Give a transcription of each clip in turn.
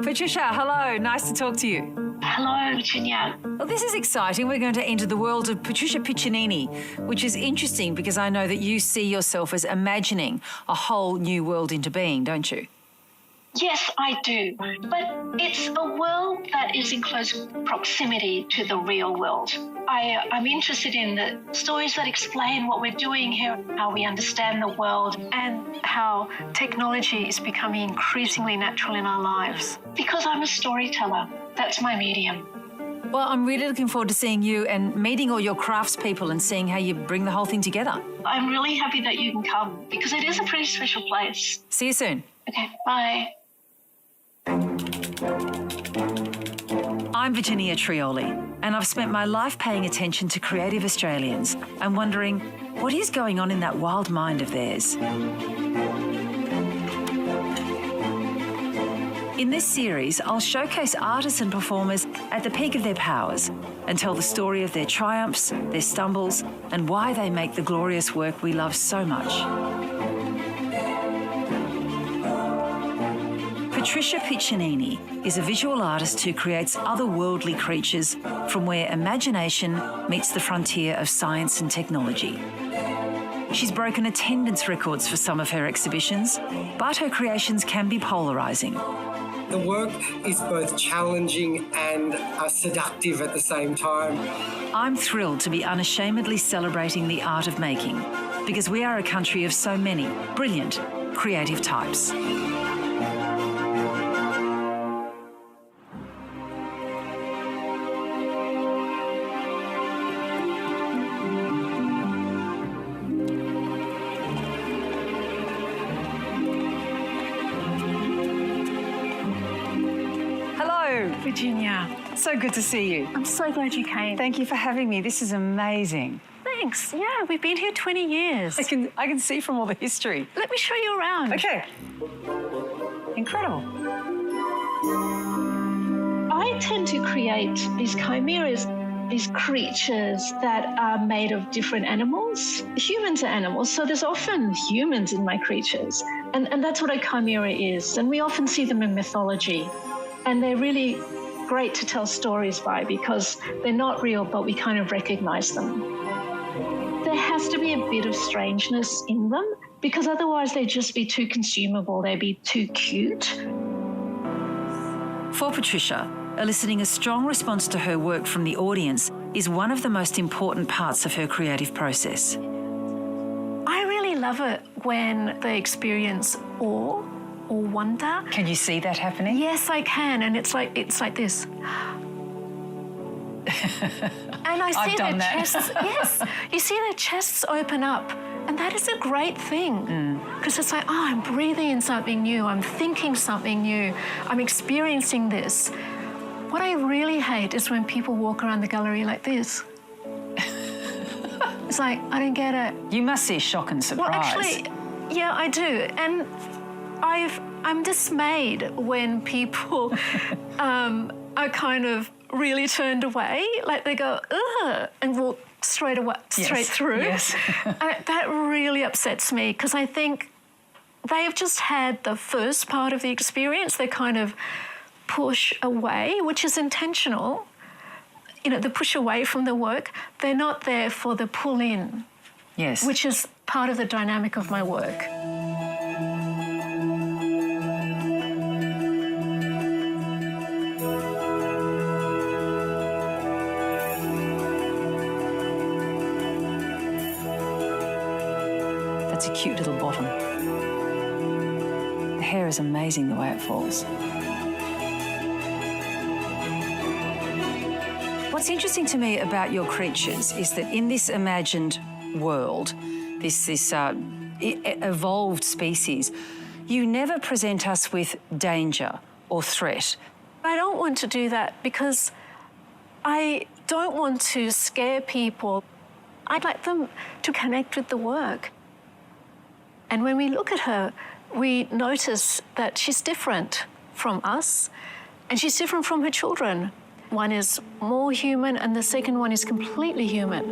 Patricia, hello. Nice to talk to you. Hello, Virginia. Well, this is exciting. We're going to enter the world of Patricia Piccinini, which is interesting because I know that you see yourself as imagining a whole new world into being, don't you? Yes, I do. But it's a world that is in close proximity to the real world. I'm interested in the stories that explain what we're doing here, how we understand the world, and how technology is becoming increasingly natural in our lives. Because I'm a storyteller. That's my medium. Well, I'm really looking forward to seeing you and meeting all your craftspeople and seeing how you bring the whole thing together. I'm really happy that you can come because it is a pretty special place. See you soon. Okay, bye. I'm Virginia Trioli, and I've spent my life paying attention to creative Australians and wondering what is going on in that wild mind of theirs. In this series, I'll showcase artists and performers at the peak of their powers and tell the story of their triumphs, their stumbles, and why they make the glorious work we love so much. Patricia Piccinini is a visual artist who creates otherworldly creatures from where imagination meets the frontier of science and technology. She's broken attendance records for some of her exhibitions, but her creations can be polarising. The work is both challenging and seductive at the same time. I'm thrilled to be unashamedly celebrating the art of making because we are a country of so many brilliant, creative types. Virginia. So good to see you. I'm so glad you came. Thank you for having me. This is amazing. Thanks. Yeah, we've been here 20 years. I can see from all the history. Let me show you around. Okay. Incredible. I tend to create these chimeras, these creatures that are made of different animals. Humans are animals, so there's often humans in my creatures. And that's what a chimera is. And we often see them in mythology. And they're really great to tell stories by because they're not real, but we kind of recognize them. There has to be a bit of strangeness in them because otherwise they'd just be too consumable. They'd be too cute. For Patricia, eliciting a strong response to her work from the audience is one of the most important parts of her creative process. I really love it when they experience awe or wonder. Can you see that happening? Yes, I can, and it's like this. And I see their chests. Yes, you see their chests open up, and that is a great thing because it's like, oh, I'm breathing in something new. I'm thinking something new. I'm experiencing this. What I really hate is when people walk around the gallery like this. It's like, I don't get it. You must see shock and surprise. Well, actually, yeah, I do, and I'm dismayed when people are kind of really turned away, like they go, ugh, and walk straight through. Yes. That really upsets me because I think they have just had the first part of the experience. They kind of push away, which is intentional. You know, the push away from the work. They're not there for the pull in. Yes. Which is part of the dynamic of my work. That's a cute little bottom. The hair is amazing the way it falls. What's interesting to me about your creatures is that in this imagined world, this evolved species, you never present us with danger or threat. I don't want to do that because I don't want to scare people. I'd like them to connect with the work. And when we look at her, we notice that she's different from us, and she's different from her children. One is more human, and the second one is completely human.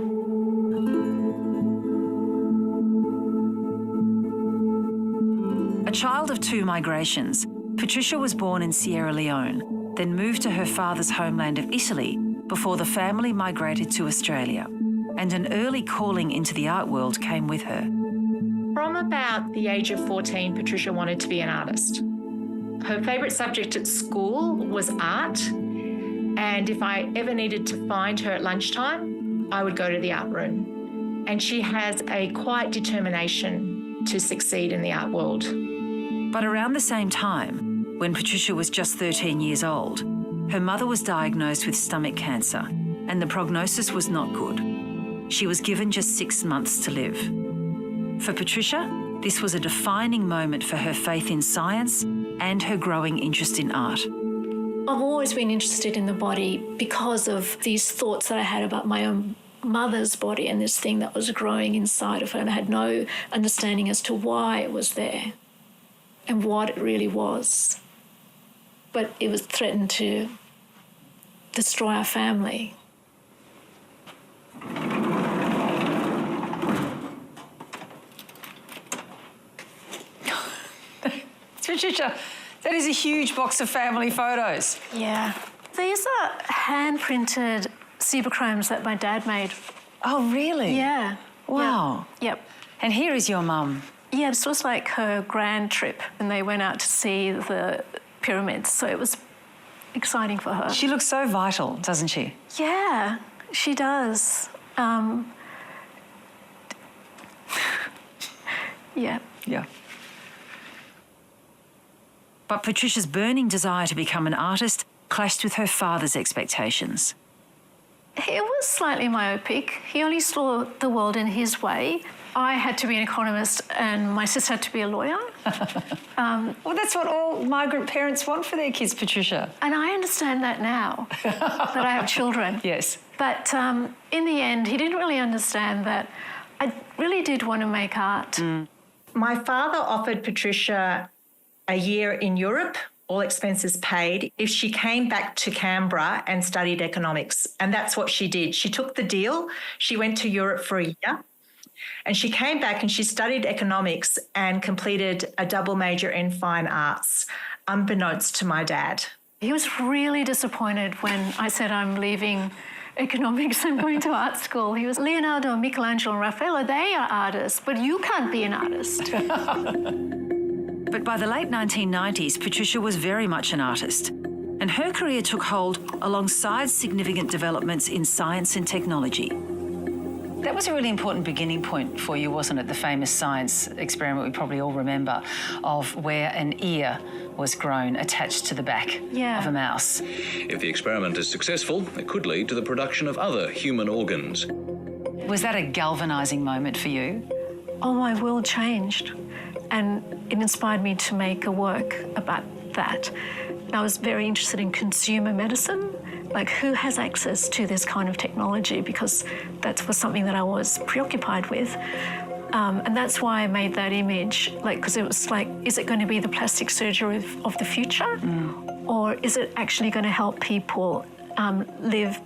A child of two migrations, Patricia was born in Sierra Leone, then moved to her father's homeland of Italy before the family migrated to Australia, and an early calling into the art world came with her. From about the age of 14, Patricia wanted to be an artist. Her favourite subject at school was art, and if I ever needed to find her at lunchtime, I would go to the art room. And she has a quiet determination to succeed in the art world. But around the same time, when Patricia was just 13 years old, her mother was diagnosed with stomach cancer, and the prognosis was not good. She was given just 6 months to live. For Patricia, this was a defining moment for her faith in science and her growing interest in art. I've always been interested in the body because of these thoughts that I had about my own mother's body and this thing that was growing inside of her, and I had no understanding as to why it was there and what it really was. But it was threatened to destroy our family. Patricia, that is a huge box of family photos. Yeah. These are hand-printed zebra-chromes that my dad made. Oh, really? Yeah. Wow. Yep. And here is your mum. Yeah, this was like her grand trip, and they went out to see the pyramids, so it was exciting for her. She looks so vital, doesn't she? Yeah, she does. Yeah. Yeah. But Patricia's burning desire to become an artist clashed with her father's expectations. He was slightly myopic. He only saw the world in his way. I had to be an economist and my sister had to be a lawyer. Well, that's what all migrant parents want for their kids, Patricia. And I understand that now, that I have children. Yes. But in the end, he didn't really understand that I really did want to make art. My father offered Patricia a year in Europe, all expenses paid, if she came back to Canberra and studied economics. And that's what she did. She took the deal. She went to Europe for a year. And she came back and she studied economics and completed a double major in fine arts, unbeknownst to my dad. He was really disappointed when I said I'm leaving economics and going to art school. He was, Leonardo, Michelangelo, and Raphael, they are artists, but you can't be an artist. But by the late 1990s, Patricia was very much an artist, and her career took hold alongside significant developments in science and technology. That was a really important beginning point for you, wasn't it? The famous science experiment we probably all remember of where an ear was grown attached to the back of a mouse. If the experiment is successful, it could lead to the production of other human organs. Was that a galvanising moment for you? Oh, my world changed. And it inspired me to make a work about that. And I was very interested in consumer medicine, like who has access to this kind of technology, because that was something that I was preoccupied with. And that's why I made that image, because it was like, is it going to be the plastic surgery of the future? Or is it actually going to help people live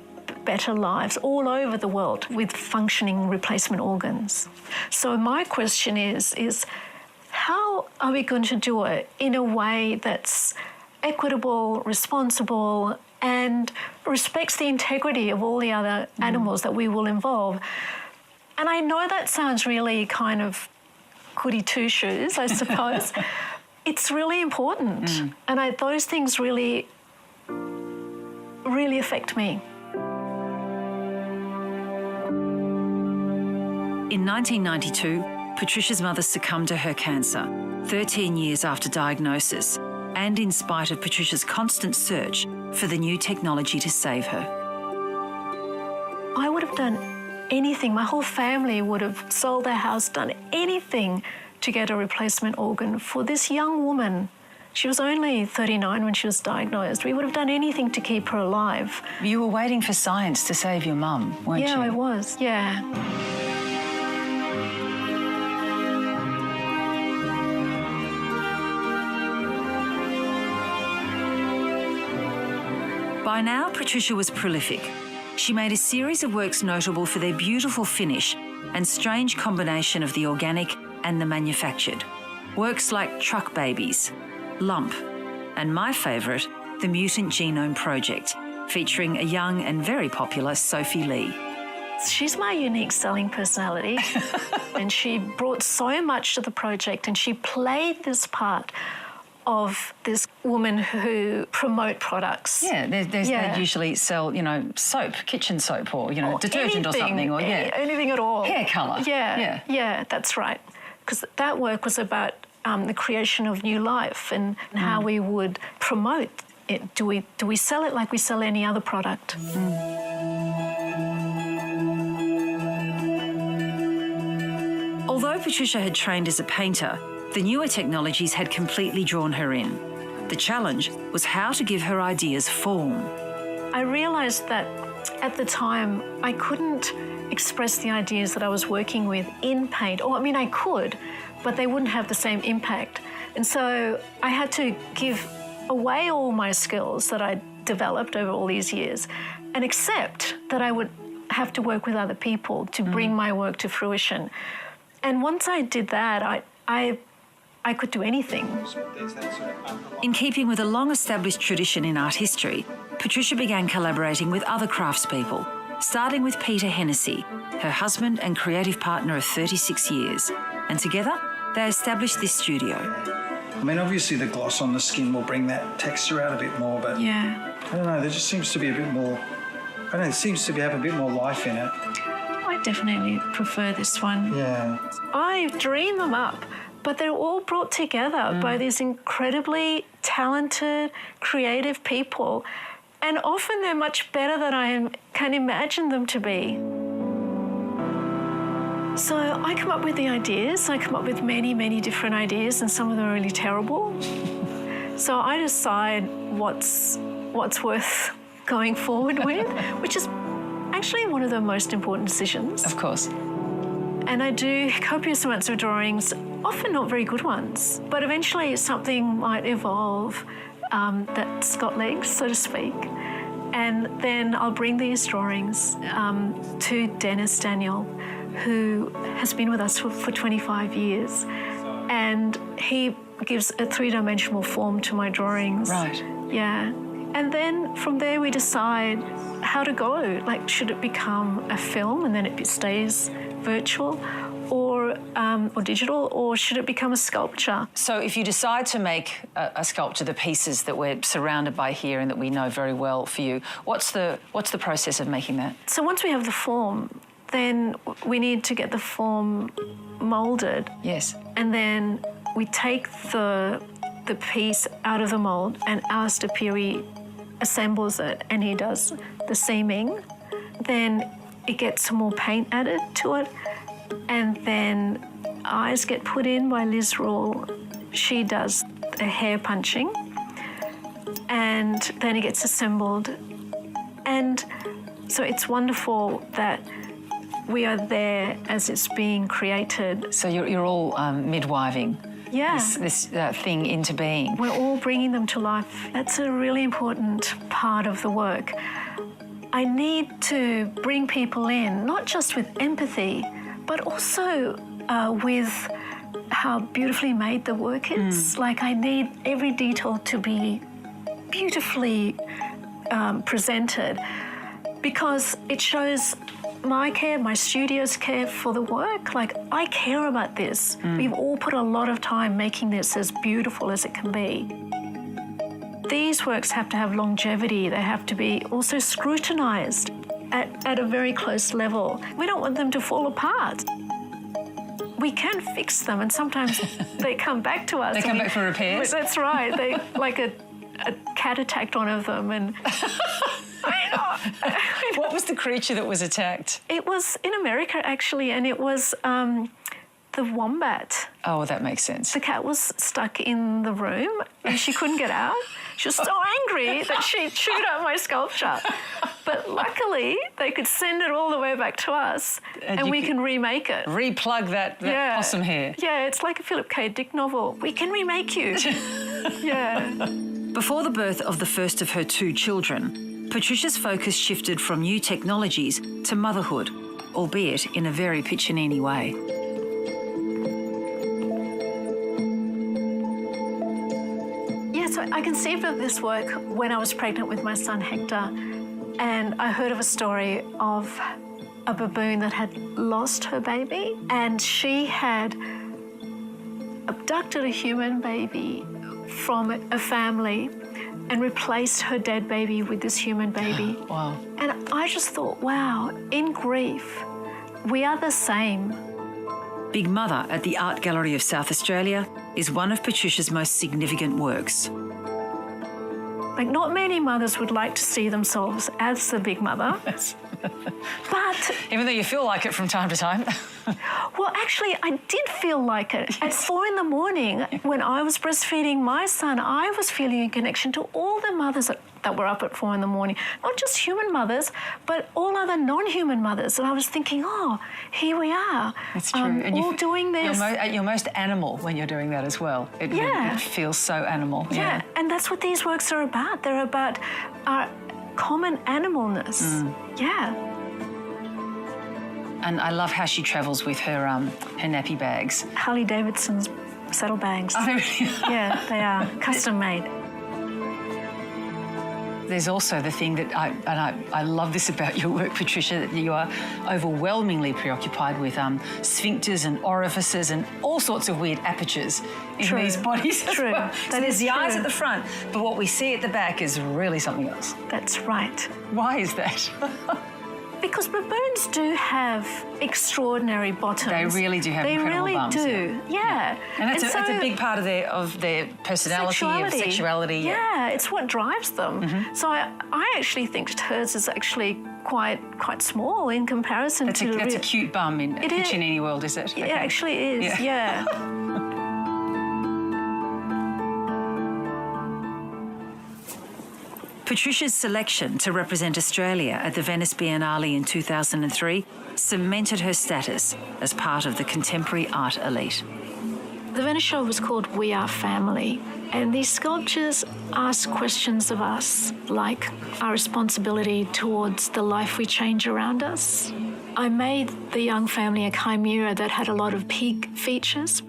better lives all over the world with functioning replacement organs? So my question is how are we going to do it in a way that's equitable, responsible, and respects the integrity of all the other animals that we will involve? And I know that sounds really kind of goody two-shoes, I suppose. It's really important. And those things really, really affect me. In 1992, Patricia's mother succumbed to her cancer, 13 years after diagnosis, and in spite of Patricia's constant search for the new technology to save her. I would have done anything. My whole family would have sold their house, done anything to get a replacement organ for this young woman. She was only 39 when she was diagnosed. We would have done anything to keep her alive. You were waiting for science to save your mum, weren't you? Yeah, I was, yeah. By now, Patricia was prolific. She made a series of works notable for their beautiful finish and strange combination of the organic and the manufactured. Works like Truck Babies, Lump, and my favourite, the Mutant Genome Project, featuring a young and very popular Sophie Lee. She's my unique selling personality, and she brought so much to the project, and she played this part of this woman who promote products. Yeah, they usually sell, soap, kitchen soap, or, detergent anything, or something, or anything at all. Hair colour. Yeah, that's right. Because that work was about the creation of new life and how we would promote it. Do we sell it like we sell any other product? Although Patricia had trained as a painter, the newer technologies had completely drawn her in. The challenge was how to give her ideas form. I realised that at the time I couldn't express the ideas that I was working with in paint. I could, but they wouldn't have the same impact. And so I had to give away all my skills that I'd developed over all these years and accept that I would have to work with other people to bring my work to fruition. And once I did that, I could do anything. In keeping with a long-established tradition in art history, Patricia began collaborating with other craftspeople, starting with Peter Hennessy, her husband and creative partner of 36 years. And together, they established this studio. Obviously the gloss on the skin will bring that texture out a bit more, but Yeah. I don't know, there just seems to be a bit more, it seems to have a bit more life in it. I definitely prefer this one. Yeah. I dream them up, but they're all brought together by these incredibly talented, creative people, and often they're much better than I can imagine them to be. So I come up with the ideas. I come up with many, many different ideas, and some of them are really terrible. So I decide what's worth going forward with, which is actually one of the most important decisions. Of course. And I do copious amounts of drawings, often not very good ones, but eventually something might evolve that's got legs, so to speak. And then I'll bring these drawings to Dennis Daniel, who has been with us for 25 years. And he gives a three-dimensional form to my drawings. Right. Yeah. And then from there we decide how to go. Like, should it become a film and then it stays virtual, or digital, or should it become a sculpture? So if you decide to make a sculpture, the pieces that we're surrounded by here and that we know very well for you, what's the process of making that? So once we have the form, then we need to get the form moulded. Yes. And then we take the piece out of the mould, and Alistair Peary assembles it, and he does the seaming. Then it gets some more paint added to it, and then eyes get put in by Liz Rule. She does the hair punching, and then it gets assembled. And so it's wonderful that we are there as it's being created. So you're all midwiving this thing into being. We're all bringing them to life. That's a really important part of the work. I need to bring people in, not just with empathy, but also with how beautifully made the work is. Like, I need every detail to be beautifully presented, because it shows my care, my studio's care for the work. Like, I care about this. We've all put a lot of time making this as beautiful as it can be. These works have to have longevity. They have to be also scrutinised at a very close level. We don't want them to fall apart. We can fix them, and sometimes they come back to us. They come back for repairs? That's right. They, like a cat attacked one of them, and What was the creature that was attacked? It was in America, actually, and it was the wombat. Oh, that makes sense. The cat was stuck in the room and she couldn't get out. She was so angry that she chewed up my sculpture. But luckily, they could send it all the way back to us, and we can remake it. Replug that possum hair. Yeah, it's like a Philip K. Dick novel. We can remake you. Yeah. Before the birth of the first of her 2 children, Patricia's focus shifted from new technologies to motherhood, albeit in a very piccinini way. Yeah, so I conceived of this work when I was pregnant with my son Hector, and I heard of a story of a baboon that had lost her baby, and she had abducted a human baby from a family and replaced her dead baby with this human baby. Wow. And I just thought, wow, in grief, we are the same. Big Mother at the Art Gallery of South Australia is one of Patricia's most significant works. Like, not many mothers would like to see themselves as the big mother. But even though you feel like it from time to time. well, actually, I did feel like it. At 4 a.m, when I was breastfeeding my son, I was feeling a connection to all the mothers that were up at 4 a.m. Not just human mothers, but all other non-human mothers. And I was thinking, oh, here we are. It's true. And all doing this. At your most animal when you're doing that as well. It feels so animal. Yeah, and that's what these works are about. They're about our common animalness. Yeah. And I love how she travels with her nappy bags. Harley Davidson's saddlebags. Oh, they really are. Yeah, they are custom made. There's also the thing that I love this about your work, Patricia, that you are overwhelmingly preoccupied with sphincters and orifices and all sorts of weird apertures in these bodies as well. So there's the eyes at the front, but what we see at the back is really something else. That's right. Why is that? Because baboons do have extraordinary bottoms. They really do have incredible bums. They really do, yeah. And that's a big part of their personality, of sexuality. Yeah, it's what drives them. So I actually think hers is actually quite small in comparison to... That's a cute bum in piccinini world, is it? It actually is, yeah. Patricia's selection to represent Australia at the Venice Biennale in 2003 cemented her status as part of the contemporary art elite. The Venice show was called We Are Family, and these sculptures ask questions of us, like our responsibility towards the life we change around us. I made the young family a chimera that had a lot of pig features.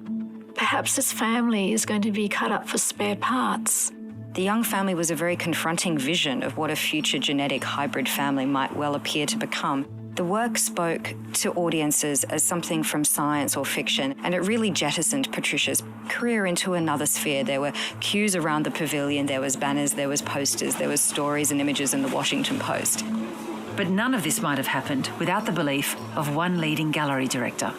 Perhaps this family is going to be cut up for spare parts. The young family was a very confronting vision of what a future genetic hybrid family might well appear to become. The work spoke to audiences as something from science or fiction, and it really jettisoned Patricia's career into another sphere. There were queues around the pavilion, there was banners, there was posters, there was stories and images in the Washington Post. But none of this might have happened without the belief of one leading gallery director.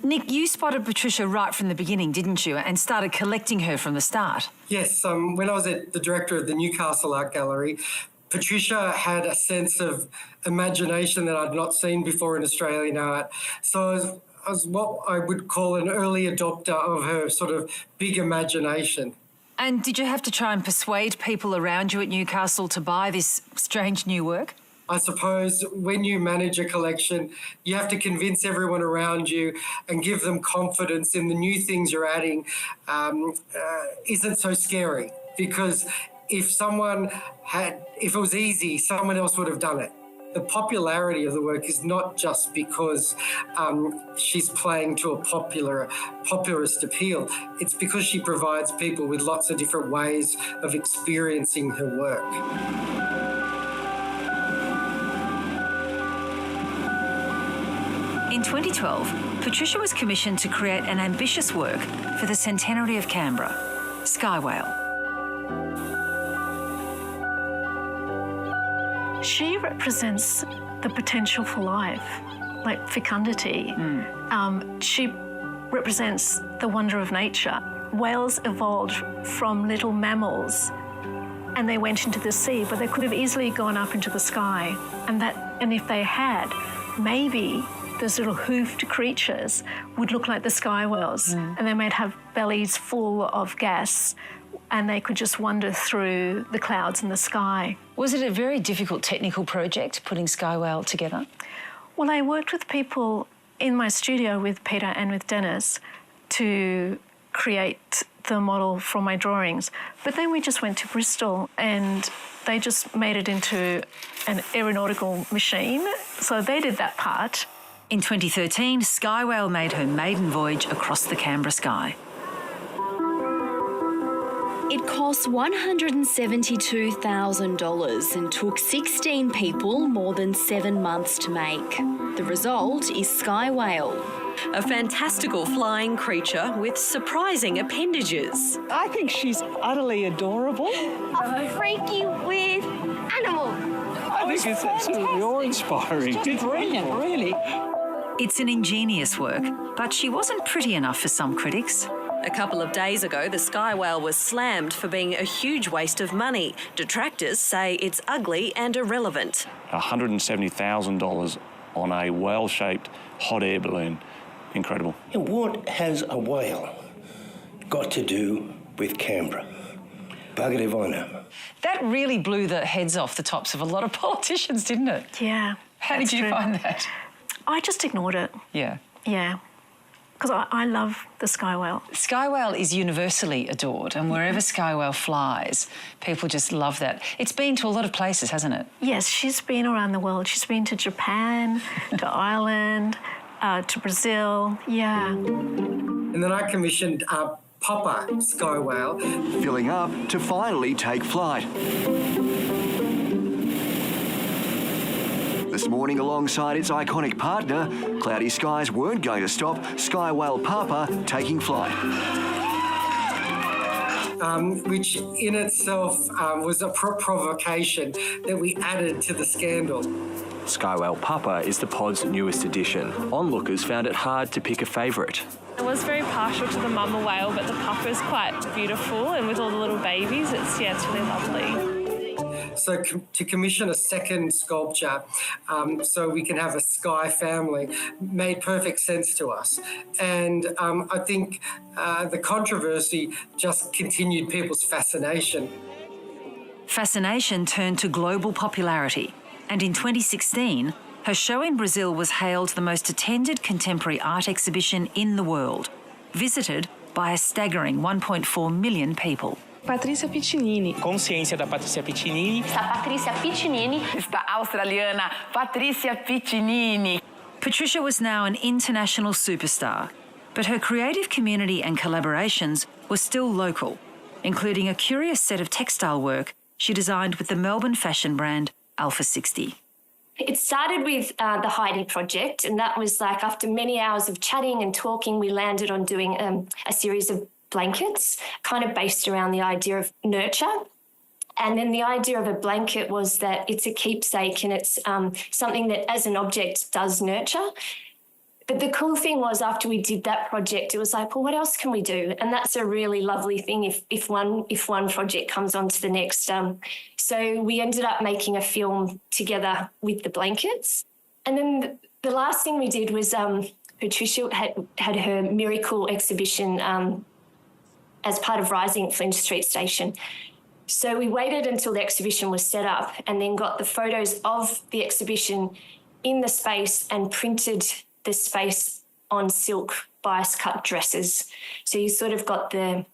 Nick, you spotted Patricia right from the beginning, didn't you, and started collecting her from the start? Yes, when I was the director of the Newcastle Art Gallery, Patricia had a sense of imagination that I'd not seen before in Australian art. So I was what I would call an early adopter of her sort of big imagination. And did you have to try and persuade people around you at Newcastle to buy this strange new work? I suppose when you manage a collection, you have to convince everyone around you and give them confidence in the new things you're adding isn't so scary, because if it was easy, someone else would have done it. The popularity of the work is not just because she's playing to a popularist appeal. It's because she provides people with lots of different ways of experiencing her work. In 2012, Patricia was commissioned to create an ambitious work for the centenary of Canberra, Sky Whale. She represents the potential for life, like fecundity. She represents the wonder of nature. Whales evolved from little mammals and they went into the sea, but they could have easily gone up into the sky. And if they had, maybe those little hoofed creatures would look like the sky whales, and they might have bellies full of gas, and they could just wander through the clouds in the sky. Was it a very difficult technical project, putting Sky Whale together? Well, I worked with people in my studio with Peter and with Dennis to create the model for my drawings. But then we just went to Bristol and they just made it into an aeronautical machine. So they did that part. In 2013, Sky Whale made her maiden voyage across the Canberra sky. It cost $172,000 and took 16 people more than 7 months to make. The result is Sky Whale. A fantastical flying creature with surprising appendages. I think she's utterly adorable. A freaky, weird animal. I think it's absolutely awe-inspiring. It's brilliant, really. It's an ingenious work, but she wasn't pretty enough for some critics. A couple of days ago, the Sky Whale was slammed for being a huge waste of money. Detractors say it's ugly and irrelevant. $170,000 on a whale-shaped hot air balloon. Incredible. And what has a whale got to do with Canberra? Bugger if I know. That really blew the heads off the tops of a lot of politicians, didn't it? Yeah. How did you find that? I just ignored it. Yeah. Yeah. Because I love the Sky Whale. Sky Whale is universally adored, and wherever Sky Whale flies, people just love that. It's been to a lot of places, hasn't it? Yes, she's been around the world. She's been to Japan, to Ireland, to Brazil, yeah. And then I commissioned Popper Sky Whale. Filling up to finally take flight. This morning, alongside its iconic partner, cloudy skies weren't going to stop Sky Whale Papa taking flight. Which in itself was a provocation that we added to the scandal. Sky Whale Papa is the pod's newest addition. Onlookers found it hard to pick a favourite. I was very partial to the mama whale, but the papa is quite beautiful, and with all the little babies, it's really lovely. So to commission a second sculpture so we can have a sky family made perfect sense to us. And I think the controversy just continued people's fascination. Fascination turned to global popularity, and in 2016, her show in Brazil was hailed the most attended contemporary art exhibition in the world, visited by a staggering 1.4 million people. Patricia Piccinini. Consciência da Patricia Piccinini. Está Patricia Piccinini. Está a australiana Patricia Piccinini. Patricia was now an international superstar, but her creative community and collaborations were still local, including a curious set of textile work she designed with the Melbourne fashion brand Alpha 60. It started with the Heidi project, and that was like after many hours of chatting and talking, we landed on doing a series of blankets, kind of based around the idea of nurture. And then the idea of a blanket was that it's a keepsake and it's something that as an object does nurture. But the cool thing was after we did that project, it was like, well, what else can we do? And that's a really lovely thing if one project comes on to the next. So we ended up making a film together with the blankets. And then the last thing we did was Patricia had her miracle exhibition as part of Rising at Flinders Street Station. So we waited until the exhibition was set up and then got the photos of the exhibition in the space and printed the space on silk bias cut dresses. So you sort of got the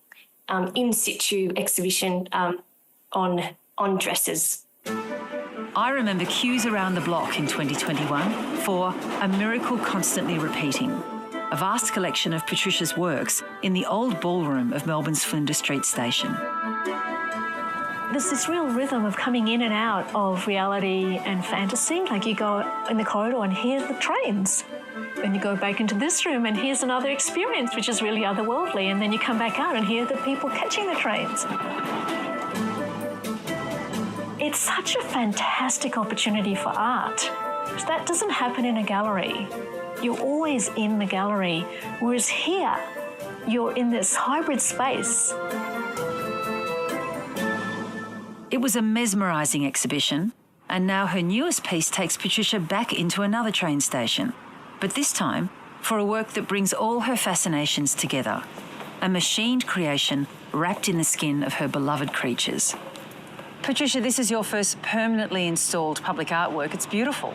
in situ exhibition on dresses. I remember queues around the block in 2021 for A Miracle Constantly Repeating, a vast collection of Patricia's works in the old ballroom of Melbourne's Flinders Street Station. There's this real rhythm of coming in and out of reality and fantasy. Like you go in the corridor and hear the trains. Then you go back into this room and here's another experience, which is really otherworldly. And then you come back out and hear the people catching the trains. It's such a fantastic opportunity for art. That doesn't happen in a gallery. You're always in the gallery, whereas here, you're in this hybrid space. It was a mesmerising exhibition, and now her newest piece takes Patricia back into another train station, but this time for a work that brings all her fascinations together, a machined creation wrapped in the skin of her beloved creatures. Patricia, this is your first permanently installed public artwork. It's beautiful.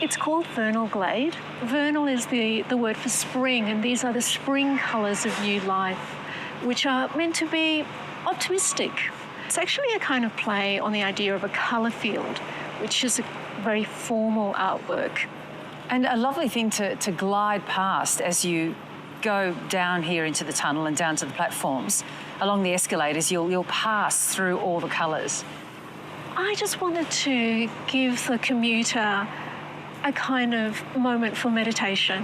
It's called Vernal Glade. Vernal is the word for spring, and these are the spring colours of new life, which are meant to be optimistic. It's actually a kind of play on the idea of a colour field, which is a very formal artwork. And a lovely thing to glide past as you go down here into the tunnel and down to the platforms. along the escalators, you'll pass through all the colours. I just wanted to give the commuter a kind of moment for meditation,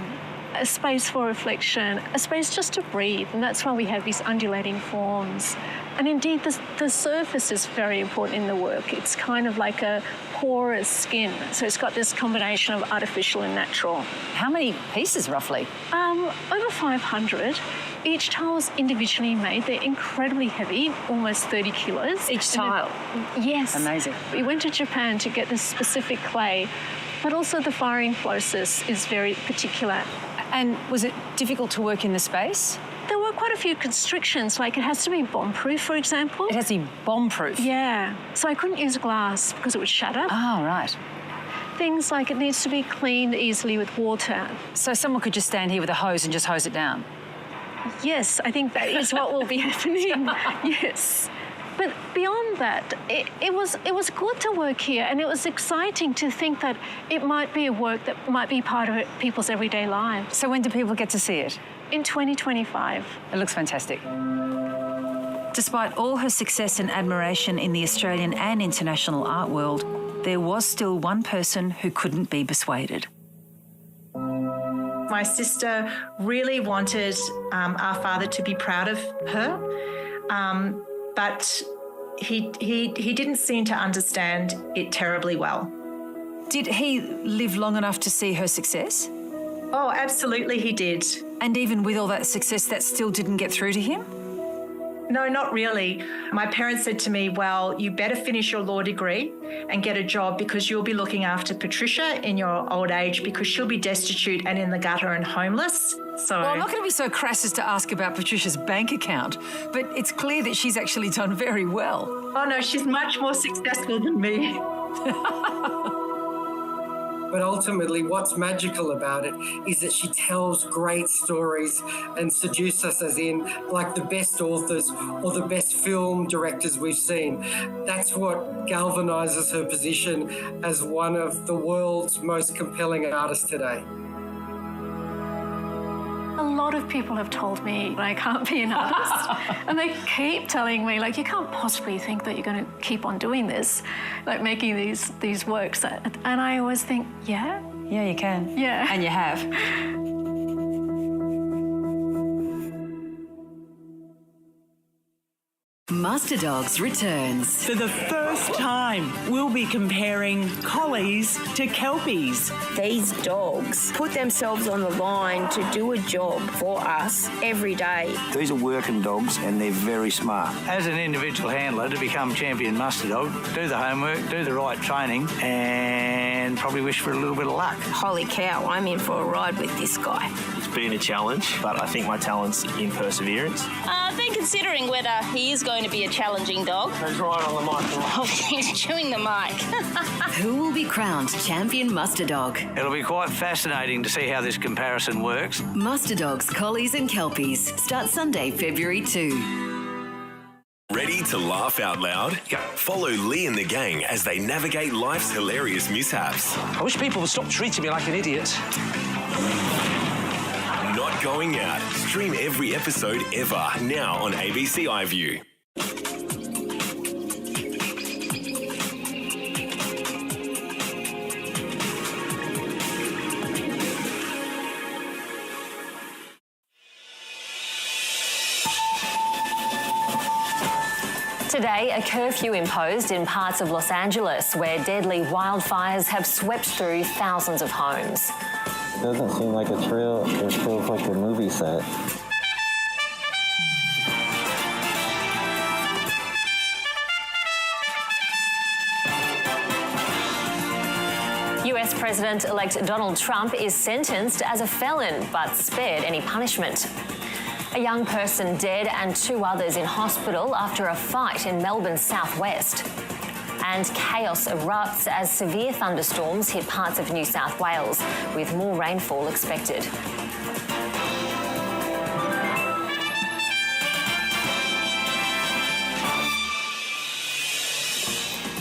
a space for reflection, a space just to breathe. And that's why we have these undulating forms. And indeed, the surface is very important in the work. It's kind of like a porous skin. So it's got this combination of artificial and natural. How many pieces, roughly? Over 500. Each tile is individually made. They're incredibly heavy, almost 30 kilos. Each tile? Yes. Amazing. We went to Japan to get this specific clay, but also the firing process is very particular. And was it difficult to work in the space? There were quite a few constrictions, like it has to be bomb-proof, for example. It has to be bomb-proof? Yeah. So I couldn't use glass because it would shatter. Oh, right. Things like it needs to be cleaned easily with water. So someone could just stand here with a hose and just hose it down? Yes, I think that is what will be happening. Yes. But beyond that, it was good to work here, and it was exciting to think that it might be a work that might be part of people's everyday lives. So when do people get to see it? In 2025. It looks fantastic. Despite all her success and admiration in the Australian and international art world, there was still one person who couldn't be persuaded. My sister really wanted our father to be proud of her, but he didn't seem to understand it terribly well. Did he live long enough to see her success? Oh, absolutely he did. And even with all that success, that still didn't get through to him? No, not really. My parents said to me, well, you better finish your law degree and get a job because you'll be looking after Patricia in your old age because she'll be destitute and in the gutter and homeless. So, well, I'm not going to be so crass as to ask about Patricia's bank account, but it's clear that she's actually done very well. Oh, no, she's much more successful than me. But ultimately, what's magical about it is that she tells great stories and seduces us as in like the best authors or the best film directors we've seen. That's what galvanizes her position as one of the world's most compelling artists today. A lot of people have told me that I can't be an artist. And they keep telling me, like, you can't possibly think that you're going to keep on doing this, like making these works. And I always think, yeah. Yeah, you can. Yeah. And you have. Master Dogs returns. For the first time, we'll be comparing collies to kelpies. These dogs put themselves on the line to do a job for us every day. These are working dogs and they're very smart. As an individual handler, to become champion muster dog, do the homework, do the right training, and probably wish for a little bit of luck. Holy cow, I'm in for a ride with this guy. It's been a challenge, but I think my talent's in perseverance. I've been considering whether he is going to be a challenging dog. He's right on the mic. Oh, he's chewing the mic. Who will be crowned champion muster dog? It'll be quite fascinating to see how this comparison works. Muster Dogs, Collies and Kelpies start Sunday, February 2. Ready to laugh out loud? Yep. Follow Lee and the gang as they navigate life's hilarious mishaps. I wish people would stop treating me like an idiot. Not going out. Stream every episode ever now on ABC iView. Today, a curfew imposed in parts of Los Angeles where deadly wildfires have swept through thousands of homes. It doesn't seem like a trail, it feels like a movie set. US President-elect Donald Trump is sentenced as a felon but spared any punishment. A young person dead and 2 others in hospital after a fight in Melbourne's southwest. And chaos erupts as severe thunderstorms hit parts of New South Wales, with more rainfall expected.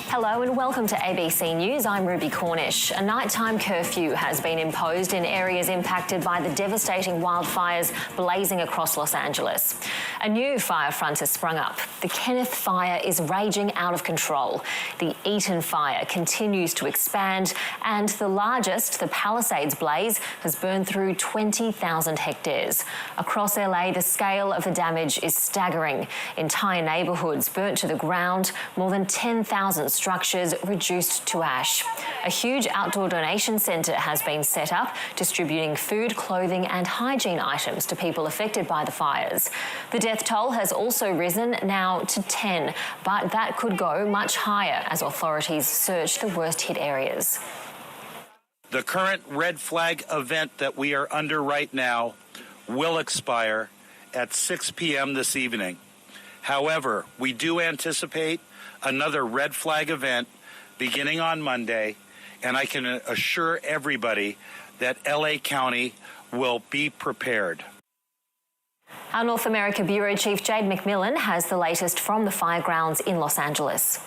Hello and welcome to ABC News. I'm Ruby Cornish. A nighttime curfew has been imposed in areas impacted by the devastating wildfires blazing across Los Angeles. A new fire front has sprung up. The Kenneth fire is raging out of control. The Eaton fire continues to expand, and the largest, the Palisades blaze, has burned through 20,000 hectares. Across LA, the scale of the damage is staggering. Entire neighbourhoods burnt to the ground, more than 10,000 structures reduced to ash. A huge outdoor donation centre has been set up, distributing food, clothing and hygiene items to people affected by the fires. The death toll has also risen now to 10, but that could go much higher as authorities search the worst-hit areas. The current red flag event that we are under right now will expire at 6 p.m. this evening. However, we do anticipate another red flag event beginning on Monday, and I can assure everybody that LA County will be prepared. Our North America Bureau Chief Jade McMillan has the latest from the fire grounds in Los Angeles.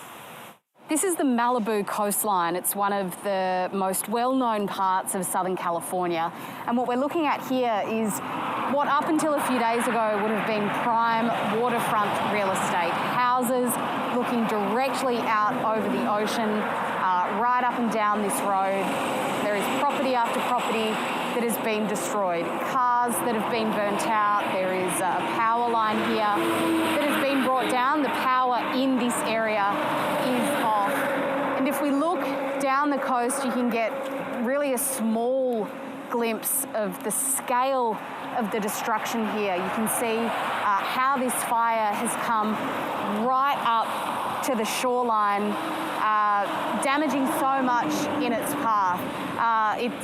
This is the Malibu coastline. It's one of the most well-known parts of Southern California. And what we're looking at here is what up until a few days ago would have been prime waterfront real estate. Houses looking directly out over the ocean, right up and down this road. There is property after property that has been destroyed. Cars that have been burnt out. There is a power line here that has been brought down. The power in this area is off. And if we look down the coast, you can get really a small glimpse of the scale of the destruction here. You can see how this fire has come right up to the shoreline, damaging so much in its path.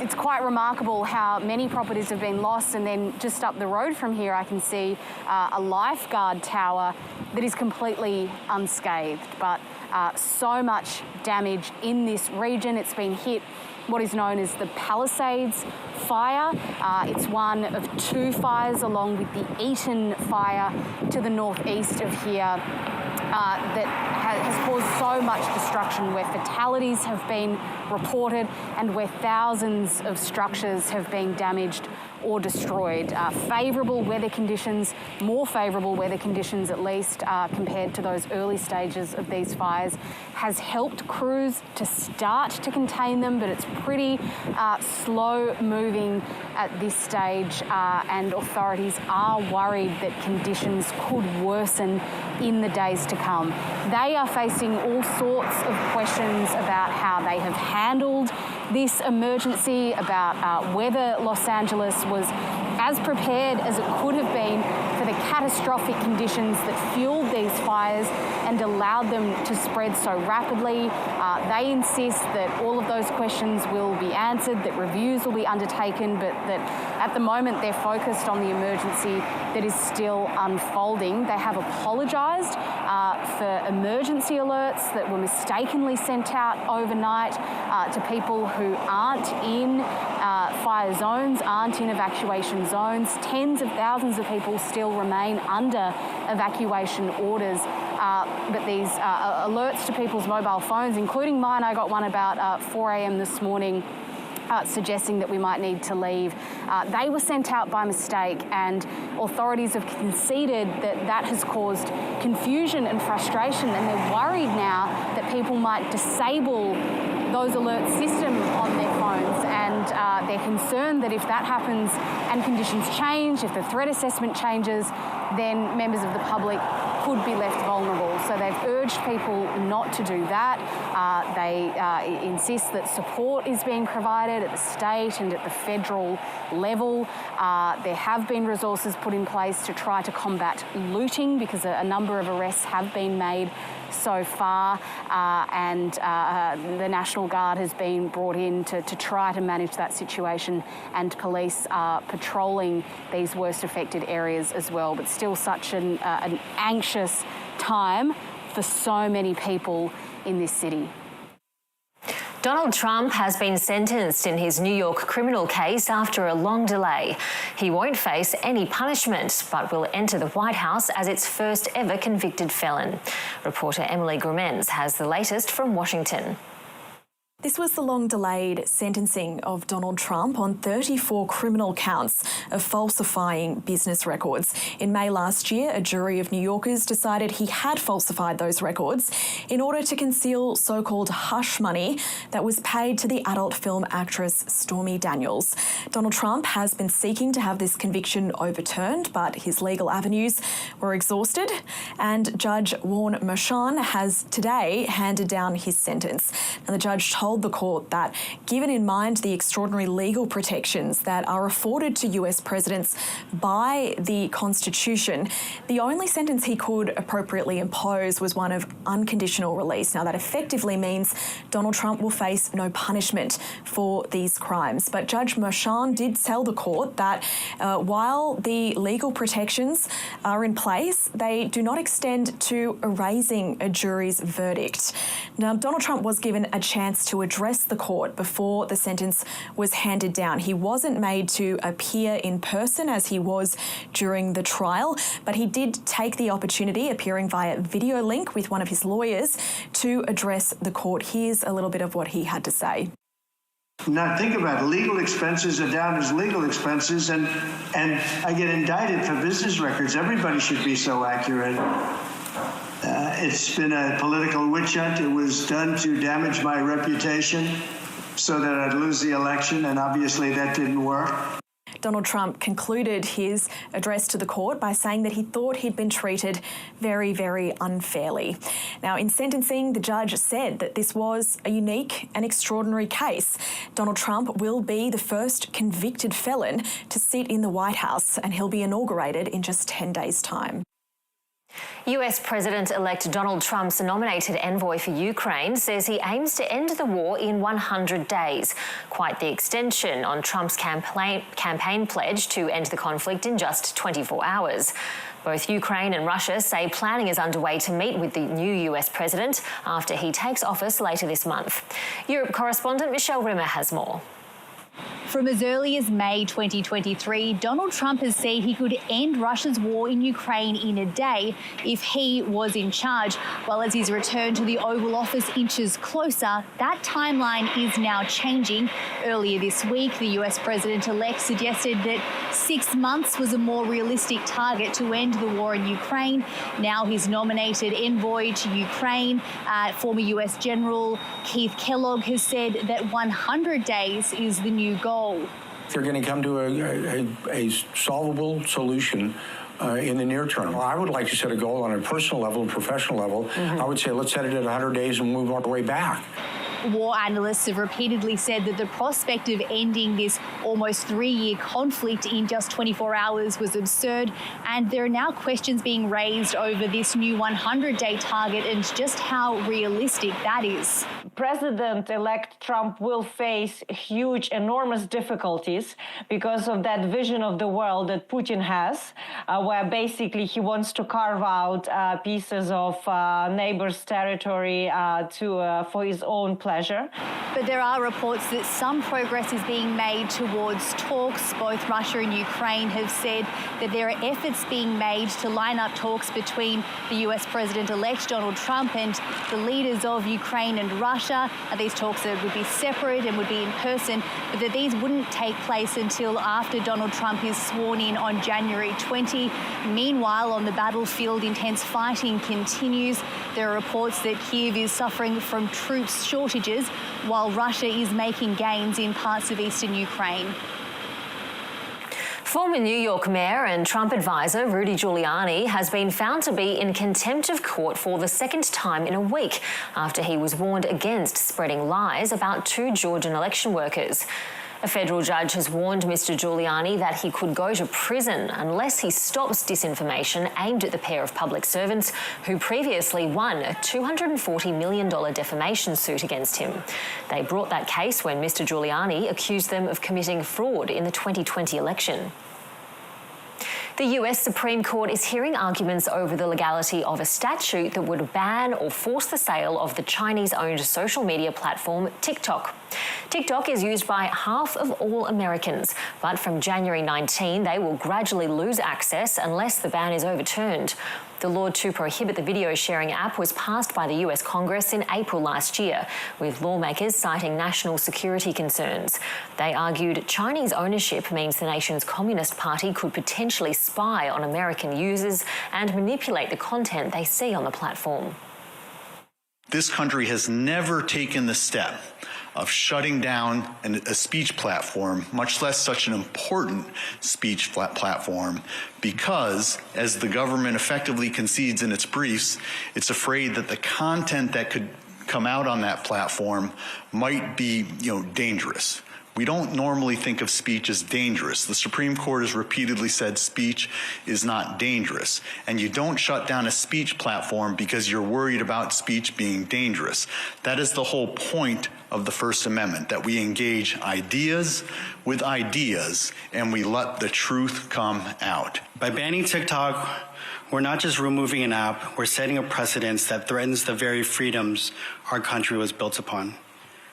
It's quite remarkable how many properties have been lost, and then just up the road from here I can see a lifeguard tower that is completely unscathed, but so much damage in this region. It's been hit what is known as the Palisades fire. It's one of two fires along with the Eaton fire to the northeast of here that has caused so much destruction, where fatalities have been reported and where thousands of structures have been damaged or destroyed. Favourable weather conditions, more favourable weather conditions at least compared to those early stages of these fires, has helped crews to start to contain them, but it's pretty slow moving at this stage, and authorities are worried that conditions could worsen in the days to come. They are facing all sorts of questions about how they have handled this emergency, about whether Los Angeles was as prepared as it could have been for the catastrophic conditions that fueled these fires and allowed them to spread so rapidly. They insist that all of those questions will be answered, that reviews will be undertaken, but that at the moment they're focused on the emergency that is still unfolding. They have apologised for emergency alerts that were mistakenly sent out overnight to people who aren't in fire zones, aren't in evacuation zones. Tens of thousands of people still remain under evacuation orders. But these alerts to people's mobile phones, including mine, I got one about 4 a.m. this morning, suggesting that we might need to leave. They were sent out by mistake, and authorities have conceded that that has caused confusion and frustration, and they're worried now that people might disable those alert system on their phones, and they're concerned that if that happens and conditions change, if the threat assessment changes, then members of the public could be left vulnerable. So they've urged people not to do that. They insist that support is being provided at the state and at the federal level. There have been resources put in place to try to combat looting, because a number of arrests have been made so far, and the National Guard has been brought in to try to manage that situation, and police are patrolling these worst affected areas as well. But still such an anxious time for so many people in this city. Donald Trump has been sentenced in his New York criminal case after a long delay. He won't face any punishment, but will enter the White House as its first ever convicted felon. Reporter Emily Grimenz has the latest from Washington. This was the long-delayed sentencing of Donald Trump on 34 criminal counts of falsifying business records. In May last year, a jury of New Yorkers decided he had falsified those records in order to conceal so-called hush money that was paid to the adult film actress Stormy Daniels. Donald Trump has been seeking to have this conviction overturned, but his legal avenues were exhausted, and Judge Warren Merchan has today handed down his sentence. And the judge told the court that, given in mind the extraordinary legal protections that are afforded to US presidents by the Constitution, the only sentence he could appropriately impose was one of unconditional release. Now, that effectively means Donald Trump will face no punishment for these crimes. But Judge Merchan did tell the court that while the legal protections are in place, they do not extend to erasing a jury's verdict. Now, Donald Trump was given a chance to address the court before the sentence was handed down. He wasn't made to appear in person as he was during the trial, but he did take the opportunity, appearing via video link with one of his lawyers, to address the court. Here's a little bit of what he had to say. Now think about it. Legal expenses are down as legal expenses, and I get indicted for business records. Everybody should be so accurate. It's been a political witch hunt. It was done to damage my reputation so that I'd lose the election, and obviously that didn't work. Donald Trump concluded his address to the court by saying that he thought he'd been treated very, very unfairly. Now, in sentencing, the judge said that this was a unique and extraordinary case. Donald Trump will be the first convicted felon to sit in the White House, and he'll be inaugurated in just 10 days' time. US President-elect Donald Trump's nominated envoy for Ukraine says he aims to end the war in 100 days. Quite the extension on Trump's campaign pledge to end the conflict in just 24 hours. Both Ukraine and Russia say planning is underway to meet with the new US president after he takes office later this month. Europe correspondent Michelle Rimmer has more. From as early as May 2023, Donald Trump has said he could end Russia's war in Ukraine in a day if he was in charge. Well, as his return to the Oval Office inches closer, that timeline is now changing. Earlier this week, the US president-elect suggested that 6 months was a more realistic target to end the war in Ukraine. Now his nominated envoy to Ukraine, former US General Keith Kellogg, has said that 100 days is the new goal. They're going to come to a solvable solution in the near term. I would like to set a goal on a personal level and professional level. I would say let's set it at 100 days and move our way back. War analysts have repeatedly said that the prospect of ending this almost 3-year conflict in just 24 hours was absurd, and there are now questions being raised over this new 100-day target and just how realistic that is. President-elect Trump will face huge, enormous difficulties because of that vision of the world that Putin has, where basically he wants to carve out pieces of neighbors' territory for his own pleasure. But there are reports that some progress is being made towards talks. Both Russia and Ukraine have said that there are efforts being made to line up talks between the US President-elect Donald Trump and the leaders of Ukraine and Russia. These talks would be separate and would be in person, but that these wouldn't take place until after Donald Trump is sworn in on January 20. Meanwhile, on the battlefield, intense fighting continues. There are reports that Kyiv is suffering from troops shortages, while Russia is making gains in parts of eastern Ukraine. Former New York Mayor and Trump advisor Rudy Giuliani has been found to be in contempt of court for the second time in a week after he was warned against spreading lies about 2 Georgian election workers. A federal judge has warned Mr. Giuliani that he could go to prison unless he stops disinformation aimed at the pair of public servants who previously won a $240 million defamation suit against him. They brought that case when Mr. Giuliani accused them of committing fraud in the 2020 election. The US Supreme Court is hearing arguments over the legality of a statute that would ban or force the sale of the Chinese-owned social media platform TikTok. TikTok is used by half of all Americans, but from January 19, they will gradually lose access unless the ban is overturned. The law to prohibit the video sharing app was passed by the US Congress in April last year, with lawmakers citing national security concerns. They argued Chinese ownership means the nation's Communist Party could potentially spy on American users and manipulate the content they see on the platform. This country has never taken the step of shutting down a speech platform, much less such an important speech platform, because, as the government effectively concedes in its briefs, it's afraid that the content that could come out on that platform might be, dangerous. We don't normally think of speech as dangerous. The Supreme Court has repeatedly said speech is not dangerous. And you don't shut down a speech platform because you're worried about speech being dangerous. That is the whole point of the First Amendment, that we engage ideas with ideas and we let the truth come out. By banning TikTok, we're not just removing an app, we're setting a precedent that threatens the very freedoms our country was built upon.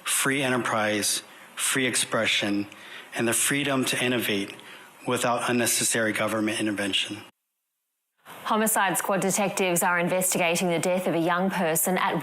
Free enterprise, free expression, and the freedom to innovate without unnecessary government intervention. Homicide Squad detectives are investigating the death of a young person at